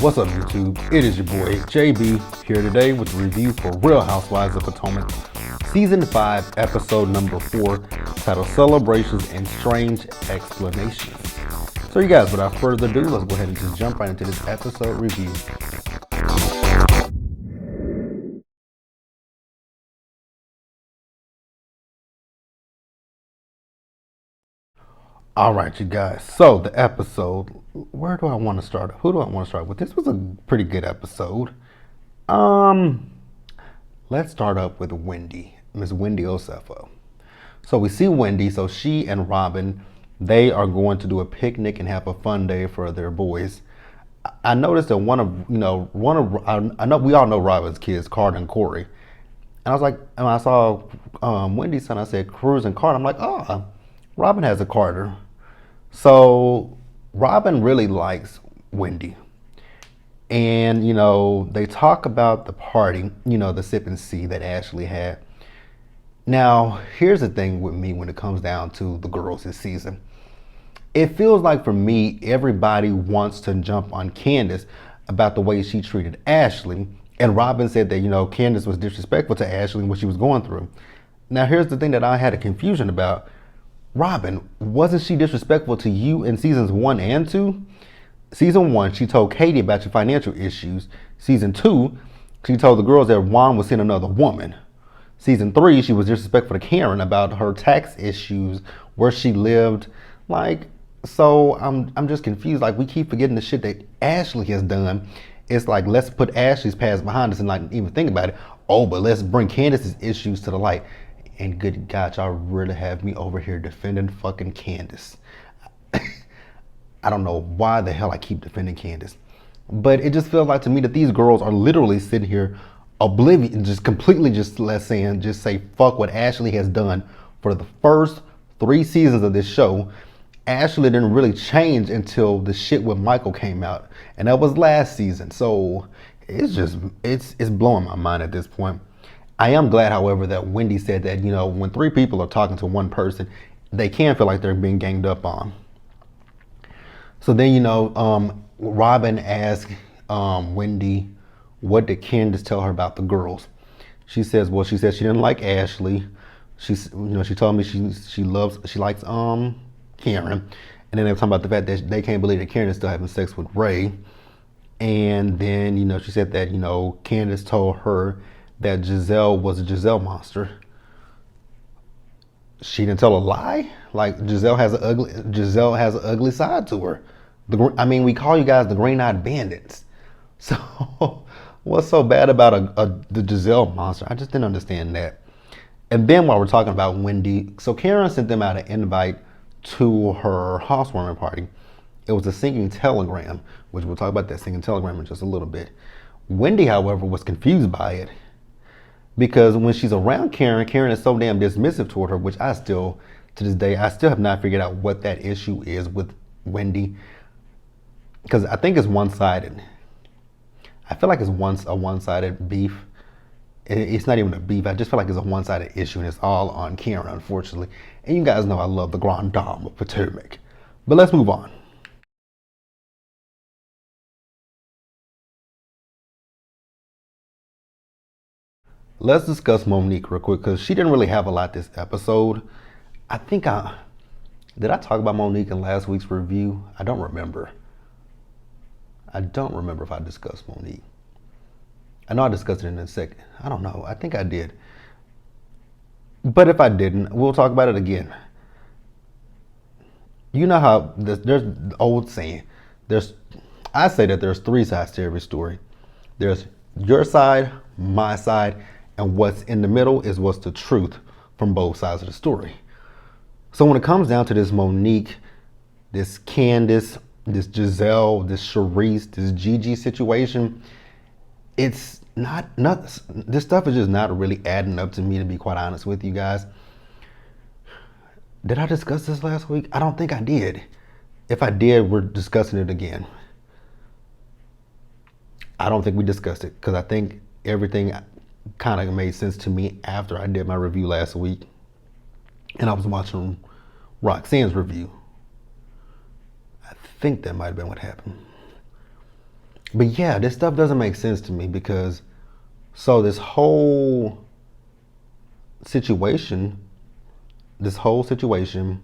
What's up, YouTube? It is your boy JB here today with a review for Real Housewives of Potomac, Season 5, Episode number 4, titled Celebrations and Strange Explanations. So you guys, without further ado, let's go ahead and just jump right into this episode review. All right, you guys. So the episode, where do I want to start? Who do I want to start with? This was a pretty good episode. Let's start up with Wendy, Miss Wendy Osefo. So we see Wendy. So she and Robin, they are going to do a picnic and have a fun day for their boys. I noticed that I know we all know Robin's kids, Carter and Corey. And I was like, and I saw Wendy's son, I said Cruz and Carter. I'm like, oh, Robin has a Carter. So Robin really likes Wendy. And, they talk about the party, the sip and see that Ashley had. Now, here's the thing with me when it comes down to the girls this season. It feels like for me, everybody wants to jump on Candice about the way she treated Ashley. And Robin said that, Candice was disrespectful to Ashley and what she was going through. Now, here's the thing that I had a confusion about. Robin, wasn't she disrespectful to you in seasons 1 and 2? Season 1, she told Katie about your financial issues. Season 2, she told the girls that Juan was seeing another woman. Season 3, she was disrespectful to Karen about her tax issues, where she lived. So I'm just confused. We keep forgetting the shit that Ashley has done. It's like, let's put Ashley's past behind us and not even think about it. Oh, but let's bring Candice's issues to the light. And good God, y'all really have me over here defending fucking Candice. I don't know why the hell I keep defending Candice. But it just feels like to me that these girls are literally sitting here oblivious, just completely just say fuck what Ashley has done for the first 3 seasons of this show. Ashley didn't really change until the shit with Michael came out. And that was last season. So it's blowing my mind at this point. I am glad, however, that Wendy said that, when 3 people are talking to one person, they can feel like they're being ganged up on. So then, Robin asked Wendy, what did Candice tell her about the girls? She said she didn't like Ashley. She told me she likes Karen. And then they were talking about the fact that they can't believe that Karen is still having sex with Ray. And then, she said that, Candice told her that Giselle was a Giselle monster. She didn't tell a lie. Giselle has an ugly side to her. We call you guys the green-eyed bandits. So what's so bad about the Giselle monster? I just didn't understand that. And then while we're talking about Wendy, so Karen sent them out an invite to her housewarming party. It was a singing telegram, which we'll talk about that singing telegram in just a little bit. Wendy, however, was confused by it. Because when she's around Karen is so damn dismissive toward her, which I still, to this day, I still have not figured out what that issue is with Wendy. Because I think it's one-sided. I feel like it's a one-sided beef. It's not even a beef. I just feel like it's a one-sided issue, and it's all on Karen, unfortunately. And you guys know I love the Grand Dame of Potomac. But let's move on. Let's discuss Monique real quick, because she didn't really have a lot this episode. Did I talk about Monique in last week's review? I don't remember. I don't remember if I discussed Monique. I know I discussed it in a second. I don't know. I think I did. But if I didn't, we'll talk about it again. You know how there's the old saying. I say that there's 3 sides to every story. There's your side, my side, and what's in the middle is what's the truth from both sides of the story. So when it comes down to this Monique, this Candice, this Giselle, this Charisse, this Gigi situation, it's not this stuff is just not really adding up to me, to be quite honest with you guys. Did I discuss this last week? I don't think I did. If I did, we're discussing it again. I don't think we discussed it, because I think everything kind of made sense to me after I did my review last week. And I was watching Roxanne's review. I think that might have been what happened. But yeah, this stuff doesn't make sense to me because so situation, this whole situation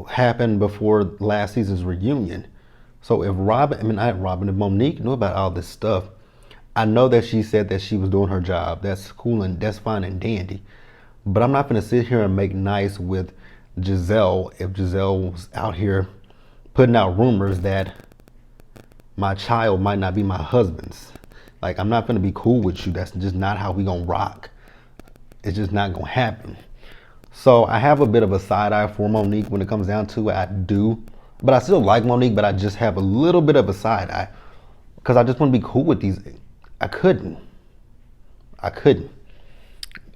happened before last season's reunion. So if if Monique knew about all this stuff, I know that she said that she was doing her job. That's cool and that's fine and dandy. But I'm not going to sit here and make nice with Gizelle if Gizelle was out here putting out rumors that my child might not be my husband's. Like, I'm not going to be cool with you. That's just not how we going to rock. It's just not going to happen. So I have a bit of a side eye for Monique when it comes down to it. I do. But I still like Monique, but I just have a little bit of a side eye because I just want to be cool with these. I couldn't.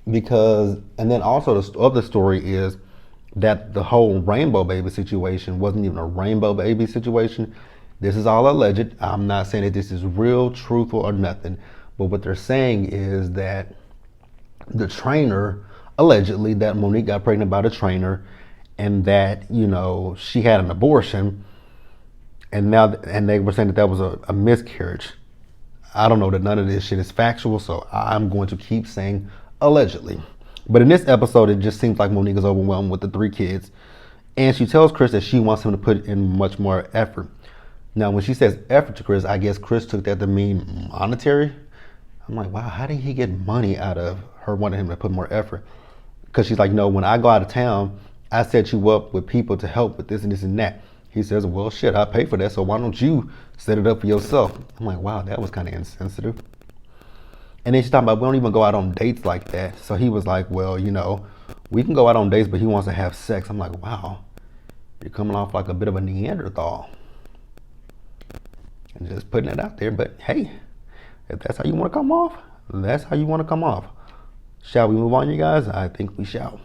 Because, and then also the other story is that the whole rainbow baby situation wasn't even a rainbow baby situation. This is all alleged. I'm not saying that this is real, truthful, or nothing. But what they're saying is that the trainer, allegedly, that Monique got pregnant by the trainer, and that, you know, she had an abortion, and they were saying that that was a miscarriage. I don't know that none of this shit is factual, so I'm going to keep saying allegedly. But in this episode, it just seems like Monique is overwhelmed with the 3 kids, and she tells Chris that she wants him to put in much more effort. Now, when she says effort to Chris, I guess Chris took that to mean monetary. I'm like, wow, how did he get money out of her wanting him to put more effort? Because she's like, no, when I go out of town, I set you up with people to help with this and this and that. He says, well, shit, I pay for that, so why don't you set it up for yourself? I'm like, wow, that was kind of insensitive. And then she's talking about, we don't even go out on dates like that. So he was like, well, you know, we can go out on dates, but he wants to have sex. I'm like, wow, you're coming off like a bit of a Neanderthal. And just putting it out there. But hey, if that's how you want to come off, that's how you want to come off. Shall we move on, you guys? I think we shall.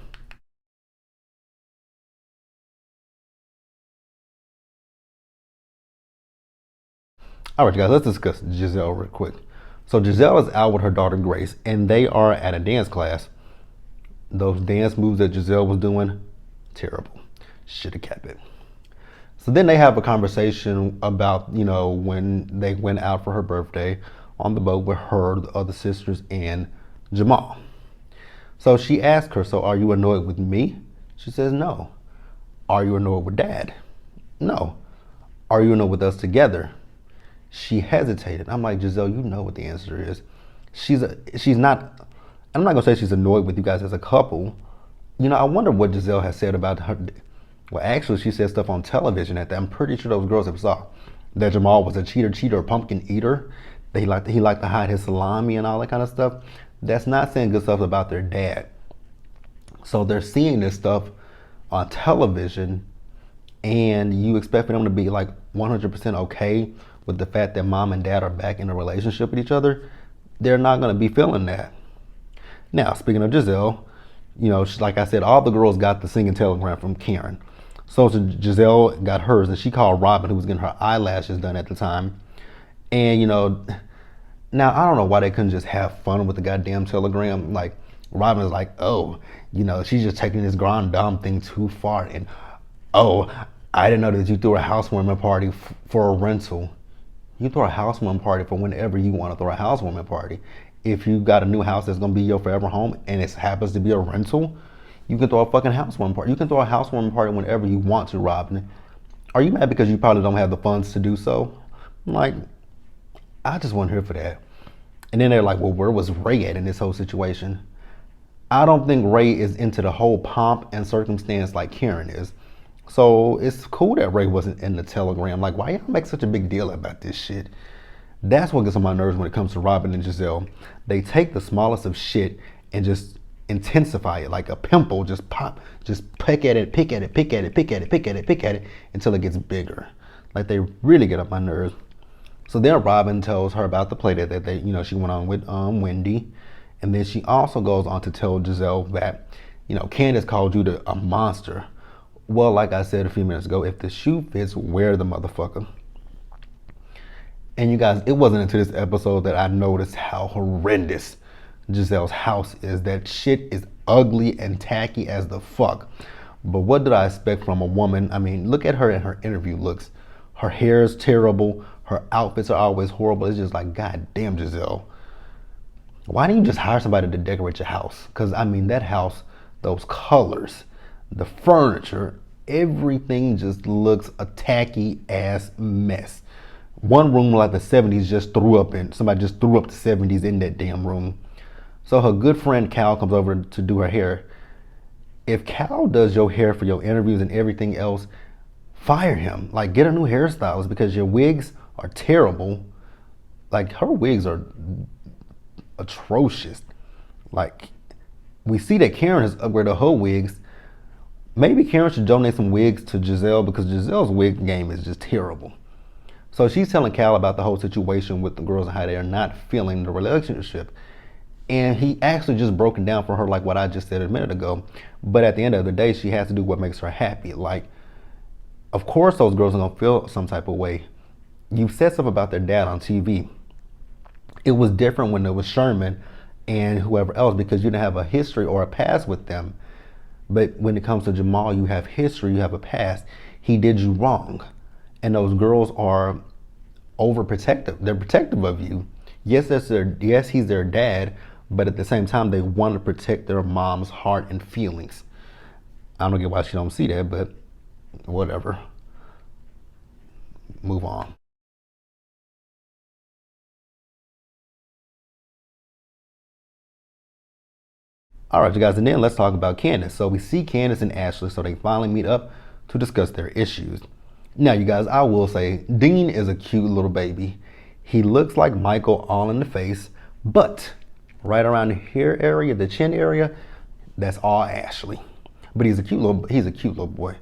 All right, you guys, let's discuss Gizelle real quick. So Gizelle is out with her daughter Grace, and they are at a dance class. Those dance moves that Gizelle was doing, terrible. Should have kept it. So then they have a conversation about, you know, when they went out for her birthday on the boat with her, the other sisters, and Jamal. So she asked her, so are you annoyed with me? She says, no. Are you annoyed with Dad? No. Are you annoyed with us together? She hesitated. I'm like, Gizelle, you know what the answer is. She's not, I'm not gonna say she's annoyed with you guys as a couple. You know, I wonder what Gizelle has said about her. Well, actually, she said stuff on television at that. I'm pretty sure those girls have saw that Jamal was a cheater, pumpkin eater. That he liked to hide his salami and all that kind of stuff. That's not saying good stuff about their dad. So they're seeing this stuff on television, and you expect for them to be like 100% okay with the fact that mom and dad are back in a relationship with each other. They're not going to be feeling that. Now, speaking of Gizelle, you know, like I said, all the girls got the singing telegram from Karen. So Gizelle got hers, and she called Robin, who was getting her eyelashes done at the time. And, you know, now I don't know why they couldn't just have fun with the goddamn telegram. Like, Robin is like, oh, you know, she's just taking this grand dame thing too far. And, oh, I didn't know that you threw a housewarming party for a rental. You throw a housewarming party for whenever you want to throw a housewarming party. If you got a new house that's going to be your forever home and it happens to be a rental, you can throw a fucking housewarming party. You can throw a housewarming party whenever you want to, Robin. Are you mad because you probably don't have the funds to do so? I'm like, I just wasn't here for that. And then they're like, well, where was Ray at in this whole situation? I don't think Ray is into the whole pomp and circumstance like Karen is. So it's cool that Ray wasn't in the telegram. Like, why y'all make such a big deal about this shit? That's what gets on my nerves when it comes to Robin and Gizelle. They take the smallest of shit and just intensify it like a pimple. Just pop, just pick at it until it gets bigger. Like, they really get up my nerves. So then Robin tells her about the play that they, you know, she went on with Wendy. And then she also goes on to tell Gizelle that, you know, Candice called you a monster. Well, like I said a few minutes ago, if the shoe fits, wear the motherfucker. And you guys, it wasn't until this episode that I noticed how horrendous Gizelle's house is. That shit is ugly and tacky as the fuck. But what did I expect from a woman? I mean, look at her in her interview looks. Her hair is terrible. Her outfits are always horrible. It's just like, God damn, Giselle. Why don't you just hire somebody to decorate your house? Because, I mean, that house, those colors, the furniture, everything just looks a tacky ass mess. One room like the 70s just threw up in. Somebody just threw up the 70s in that damn room. So her good friend Cal comes over to do her hair. If Cal does your hair for your interviews and everything else, fire him. Like, get a new hairstylist because your wigs are terrible. Like, her wigs are atrocious. Like, we see that Karen has upgraded her wigs. Maybe Karen should donate some wigs to Giselle because Giselle's wig game is just terrible. So she's telling Cal about the whole situation with the girls and how they're not feeling the relationship. And he actually just broken down for her like what I just said a minute ago. But at the end of the day, she has to do what makes her happy. Like, of course those girls are gonna feel some type of way. You said something about their dad on TV. It was different when it was Sherman and whoever else because you didn't have a history or a past with them. But when it comes to Jamal, you have history, you have a past. He did you wrong. And those girls are overprotective. They're protective of you. Yes, he's their dad, but at the same time, they want to protect their mom's heart and feelings. I don't get why she don't see that, but whatever. Move on. All right, you guys, and then let's talk about Candice. So we see Candice and Ashley, so they finally meet up to discuss their issues. Now, you guys, I will say, Dean is a cute little baby. He looks like Michael all in the face, but right around here area, the chin area, that's all Ashley. But he's a cute little boy.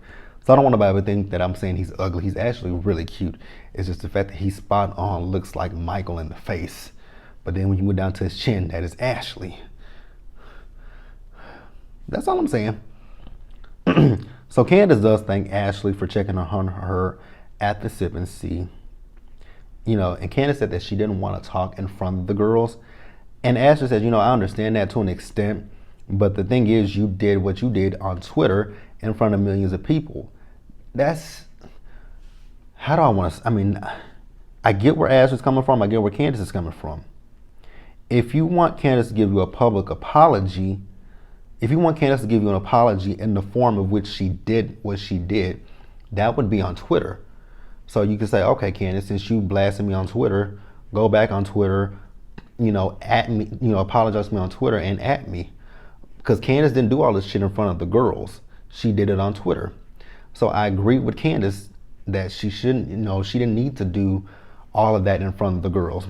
So I don't want nobody to think that I'm saying he's ugly. He's actually really cute. It's just the fact that he's spot on, looks like Michael in the face. But then when you move down to his chin, that is Ashley. That's all I'm saying. So Candice does thank Ashley for checking on her at the sip and see. You know, and Candice said that she didn't want to talk in front of the girls. And Ashley said, you know, I understand that to an extent, but the thing is you did what you did on Twitter in front of millions of people. That's, how do I want to, I mean, I get where Ashley's coming from. I get where Candice is coming from. If you want Candice to give you a public apology, if you want Candice to give you an apology in the form of which she did what she did, that would be on Twitter. So you can say, okay, Candice, since you blasted me on Twitter, go back on Twitter, you know, at me, you know, apologize to me on Twitter and at me. Because Candice didn't do all this shit in front of the girls. She did it on Twitter. So I agree with Candice that she shouldn't, you know, she didn't need to do all of that in front of the girls.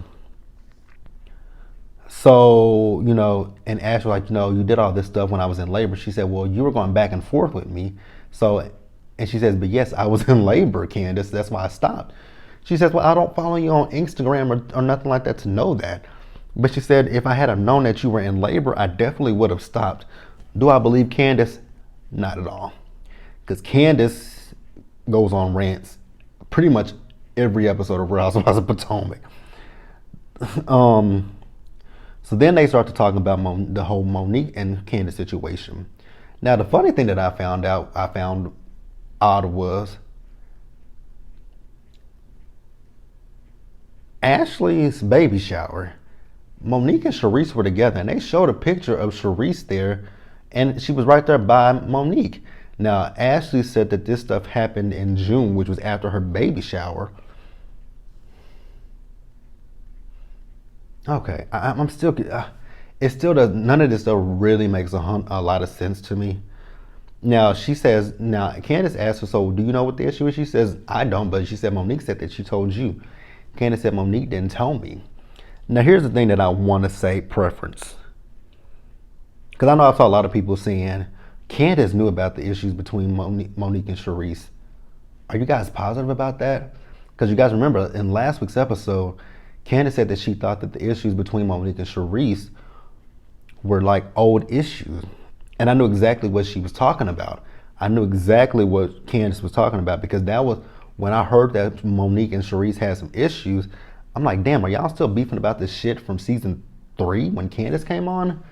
So, you know, and Ash was like, you know, you did all this stuff when I was in labor. She said, well, you were going back and forth with me. So, and she says, but yes, I was in labor, Candice. That's why I stopped. She says, well, I don't follow you on Instagram or nothing like that to know that. But she said, if I had known that you were in labor, I definitely would have stopped. Do I believe Candice? Not at all. Because Candice goes on rants pretty much every episode of Real Housewives of Potomac. So then they start to talk about the whole Monique and Candice situation. Now, the funny thing that I found odd was Ashley's baby shower. Monique and Charisse were together, and they showed a picture of Charisse there, and she was right there by Monique. Now, Ashley said that this stuff happened in June, which was after her baby shower. Okay, I'm still, it still does, none of this stuff really makes a lot of sense to me. Now, she says, now, Candice asked her, so do you know what the issue is? She says, I don't, but she said Monique said that she told you. Candice said, Monique didn't tell me. Now, here's the thing that I want to say, preference. Because I know I saw a lot of people saying, Candice knew about the issues between Monique and Charisse. Are you guys positive about that? Because you guys remember, in last week's episode, Candice said that she thought that the issues between Monique and Charisse were like old issues. And I knew exactly what she was talking about. I knew exactly what Candice was talking about because that was when I heard that Monique and Charisse had some issues. I'm like, damn, are y'all still beefing about this shit from season 3 when Candice came on?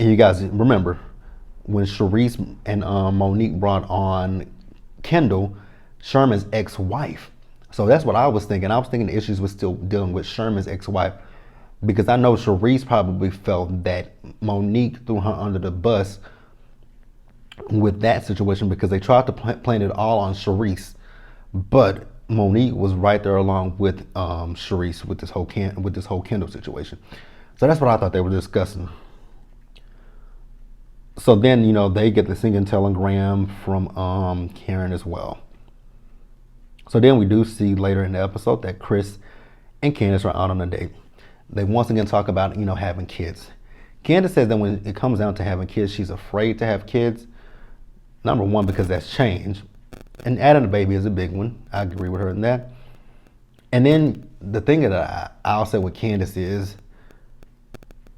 And you guys remember when Charisse and Monique brought on Kendall, Sherman's ex-wife. So that's what I was thinking. I was thinking the issues was still dealing with Sherman's ex-wife, because I know Sharice probably felt that Monique threw her under the bus with that situation, because they tried to plant it all on Sharice, but Monique was right there along with Sharice with this whole Kendall situation. So that's what I thought they were discussing. So then, they get the singing telegram from Karen as well. So then we do see later in the episode that Chris and Candice are out on a date. They once again talk about, having kids. Candice says that when it comes down to having kids, she's afraid to have kids. Number one, because that's change. And adding a baby is a big one. I agree with her in that. And then the thing that I'll say with Candice is,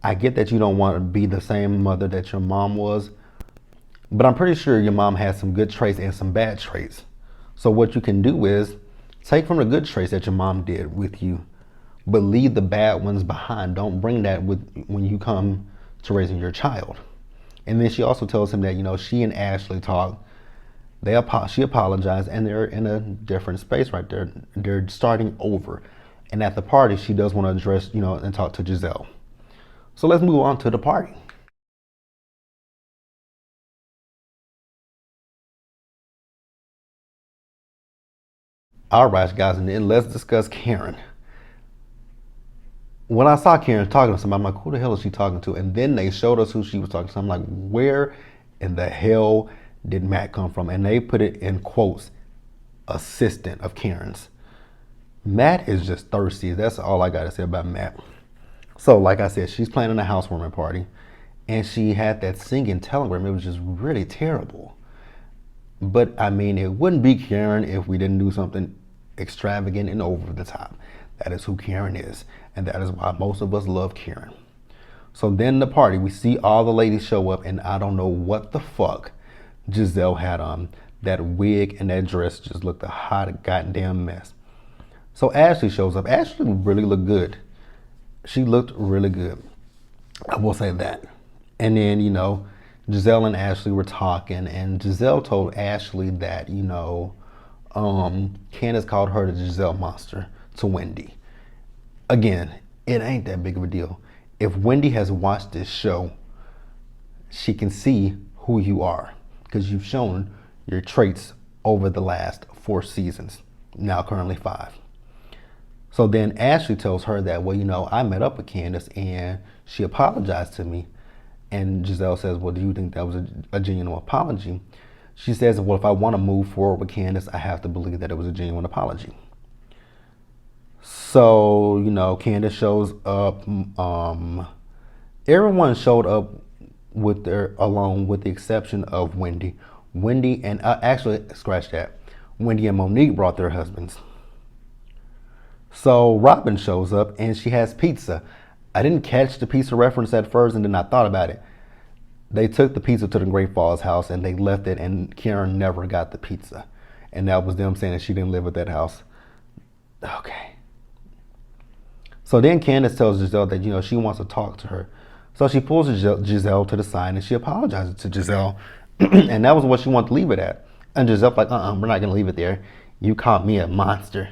I get that you don't want to be the same mother that your mom was, but I'm pretty sure your mom has some good traits and some bad traits. So what you can do is take from the good traits that your mom did with you, but leave the bad ones behind. Don't bring that with when you come to raising your child. And then she also tells him that, she and Ashley talked. She apologized, and they're in a different space right there. They're starting over. And at the party, she does want to address, and talk to Gizelle. So let's move on to the party. All right, guys, and then let's discuss Karen. When I saw Karen talking to somebody, I'm like, who the hell is she talking to? And then they showed us who she was talking to. I'm like, where in the hell did Matt come from? And they put it in quotes, assistant of Karen's. Matt is just thirsty. That's all I got to say about Matt. So, like I said, she's planning a housewarming party, and she had that singing telegram. It was just really terrible. But, I mean, it wouldn't be Karen if we didn't do something extravagant and over the top. That is who Karen is, and that is why most of us love Karen. So then the party, we see all the ladies show up, and I don't know what the fuck Gizelle had on. That wig and that dress just looked a hot goddamn mess. So Ashley shows up. Ashley really looked good. She looked really good. I will say that. And then, Gizelle and Ashley were talking, and Gizelle told Ashley that, Candice called her the Gizelle monster to Wendy. Again, it ain't that big of a deal. If Wendy has watched this show, she can see who you are, because you've shown your traits over the last 4 seasons, now currently 5. So then Ashley tells her that, well, I met up with Candice and she apologized to me. And Gizelle says, well, do you think that was a genuine apology? She says, well, if I want to move forward with Candice, I have to believe that it was a genuine apology. So, Candice shows up. Everyone showed up alone with the exception of Wendy. Wendy and, actually, scratch that. Wendy and Monique brought their husbands. So Robin shows up and she has pizza. I didn't catch the pizza reference at first, and then I thought about it. They took the pizza to the Great Falls house and they left it, and Karen never got the pizza. And that was them saying that she didn't live at that house. Okay. So then Candice tells Gizelle that, she wants to talk to her. So she pulls Gizelle to the side and she apologizes to Gizelle. And that was what she wanted to leave it at. And Giselle's like, we're not going to leave it there. You called me a monster.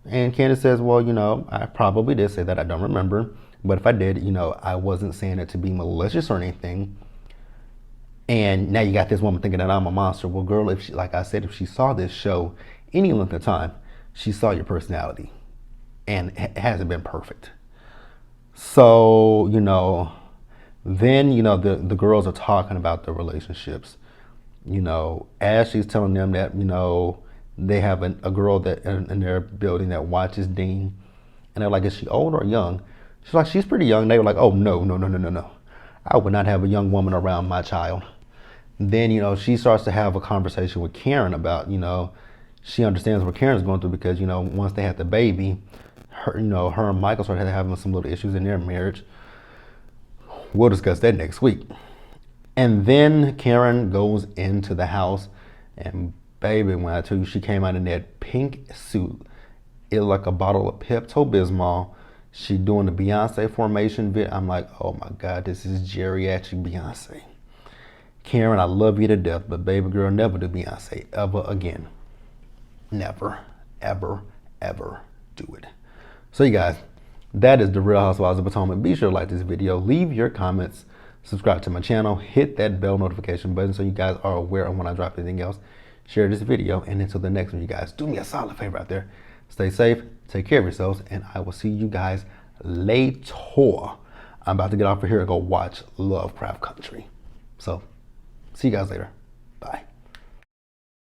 And Candice says, well, I probably did say that. I don't remember. But if I did, I wasn't saying it to be malicious or anything. And now you got this woman thinking that I'm a monster. Well, girl, if she saw this show any length of time, she saw your personality. And it hasn't been perfect. So, then, the girls are talking about the relationships. Ashley's telling them that, they have a girl that in their building that watches Dean. And they're like, is she old or young? She's like, she's pretty young. They were like, oh, no. I would not have a young woman around my child. Then, she starts to have a conversation with Karen about, she understands what Karen's going through because, once they had the baby, her and Michael started having some little issues in their marriage. We'll discuss that next week. And then Karen goes into the house, and baby, when I tell you she came out in that pink suit, it looked like a bottle of Pepto-Bismol. She doing the Beyonce formation bit. I'm like, oh my God, this is geriatric Beyonce. Karen, I love you to death, but baby girl, never do Beyonce ever again. Never, ever, ever do it. So you guys, that is the Real Housewives of Potomac. Be sure to like this video, leave your comments, subscribe to my channel, hit that bell notification button so you guys are aware of when I drop anything else. Share this video, and until the next one, you guys, do me a solid favor out there. Stay safe, take care of yourselves, and I will see you guys later. I'm about to get off of here and go watch Lovecraft Country. So, see you guys later.